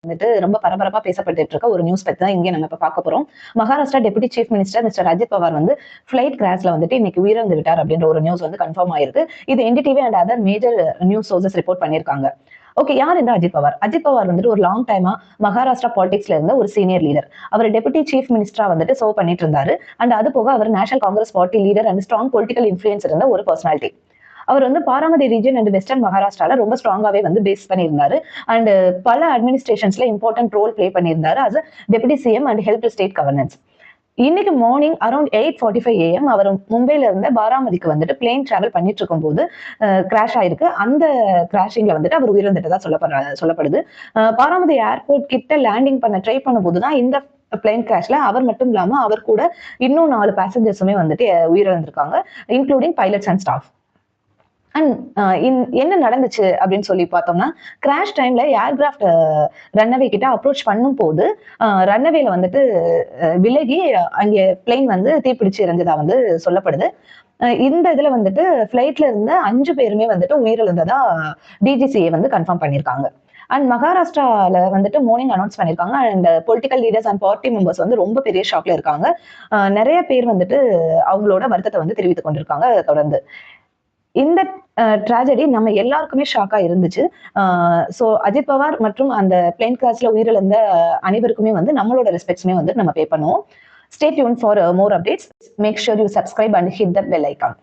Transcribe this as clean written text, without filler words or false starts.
வந்துட்டு ரொம்ப பரபரப்பா பேசப்பட்டு இருக்க ஒரு நியூஸ் பத்தி தான் இங்கே நம்ம இப்ப பார்க்க போறோம். Maharashtra deputy chief minister mister Ajit Pawar வந்து ஃபிளைட் கிராஷ்ல வந்துட்டு இன்னைக்கு உயிரிழந்து விட்டார் அப்படின்ற ஒரு நியூஸ் வந்து கன்ஃபார்ம் ஆயிருக்கு. இது NDTV and other major news sources report பண்ணிருக்காங்க. ஓகே, யார் இந்த அஜித் பவார்? அஜித் பவார் வந்துட்டு ஒரு லாங் டைமா மகாராஷ்டிரா பாலிடிக்ஸ்ல இருந்த ஒரு சீனியர் லீடர். அவர் டெபுட்டி சீஃப் மினிஸ்டரா வந்துட்டு சர்வ் பண்ணிட்டு இருந்தாரு. அண்ட் அது போக அவர் National Congress Party leader and strong political influence இருந்த ஒரு பர்சனாலிட்டி. அவர் வந்து பாராமதி ரீஜன் அண்ட் வெஸ்டர்ன் மகாராஷ்டிரால ரொம்ப ஸ்ட்ராங்காவே வந்து பேஸ் பண்ணியிருந்தாரு. அண்ட் பல அட்மினிஸ்ட்ரேஷன்ஸ்ல இம்பார்ட்டன்ட் ரோல் பிளே பண்ணியிருந்தாரு as deputy CM and help state governance. இன்னைக்கு மார்னிங் அரௌண்ட் 8:45 AM அவர் மும்பைல இருந்து பாராமதிக்கு வந்துட்டு பிளேன் டிராவல் பண்ணிட்டு இருக்கும் போது கிராஷ் ஆயிருக்கு. அந்த கிராஷிங்ல வந்துட்டு அவர் உயிரிழந்துட்டதா சொல்லப்படுது. பாராமதி ஏர்போர்ட் கிட்ட லேண்டிங் பண்ண ட்ரை பண்ணும்போது தான் இந்த பிளேன் கிராஷ்ல அவர் மட்டும் இல்லாம அவர் கூட இன்னும் 4 பேசஞ்சர்ஸுமே வந்துட்டு உயிரிழந்திருக்காங்க, including pilots and staff. And என்ன நடந்துச்சு அப்படின்னு சொல்லி பார்த்தோம்னா, கிராஷ் டைம்ல ஏர்கிராஃப்ட் ரன்னவே கிட்ட அப்ரோச் பண்ணும் போது ரன்னவேல வந்துட்டு விலகி அங்கே பிளேன் வந்து தீப்பிடிச்சு எரிஞ்சதா வந்து சொல்லப்படுது. இந்த இதுல வந்துட்டு பிளைட்ல இருந்த 5 பேருமே வந்துட்டு உயிரிழந்ததா டிஜிசிஏ வந்து கன்ஃபார்ம் பண்ணியிருக்காங்க. அண்ட் மகாராஷ்டிரால வந்துட்டு மார்னிங் அனௌன்ஸ் பண்ணிருக்காங்க. And political leaders and party members வந்து ரொம்ப பெரிய ஷாக்ல இருக்காங்க. நிறைய பேர் வந்துட்டு அவங்களோட வருத்தத்தை வந்து தெரிவித்துக் கொண்டிருக்காங்க. தொடர்ந்து இந்த ட்ராஜடி நம்ம எல்லாருக்குமே ஷாக்கா இருந்துச்சு. ஸோ அஜித் பவார் மற்றும் அந்த பிளேன் கிராஷ்ல உயிரிழந்த அனைவருக்குமே வந்து நம்மளோட ரெஸ்பெக்ட்ஸ்மே வந்து நம்ம பே பண்ணுவோம். Stay tuned for more updates. Make sure you subscribe and hit the bell icon.